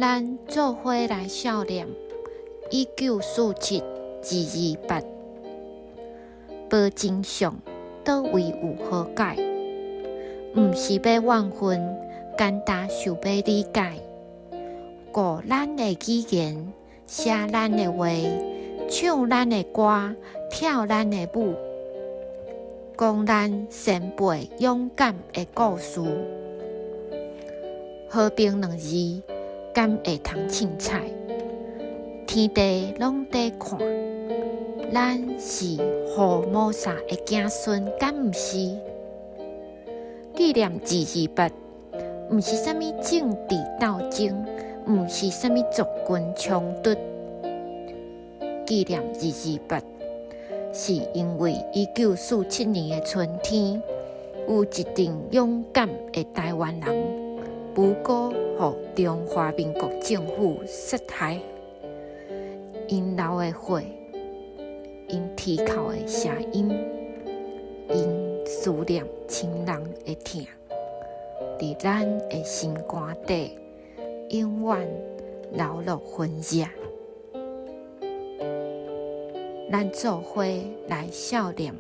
咱做伙来少年1947-228，无真相倒位有好解？毋是要怨恨，简单想要理解。顾咱的语言，写咱的话，唱咱的歌，跳咱的舞，讲咱先辈勇敢的故事。和平2字，敢会通凊彩？天地拢在看，咱是父母啥的子孙，敢毋是？纪念228，毋是啥物政治斗争，毋是啥物族群冲突。纪念228，是因为1947年的春天，有一群勇敢的台湾人，无辜予中华民国政府杀害。因流的血，因啼哭的声音，因思念亲人的疼，伫咱的心肝底，永远流落痕迹。咱做伙来少年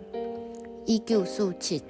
1947-228。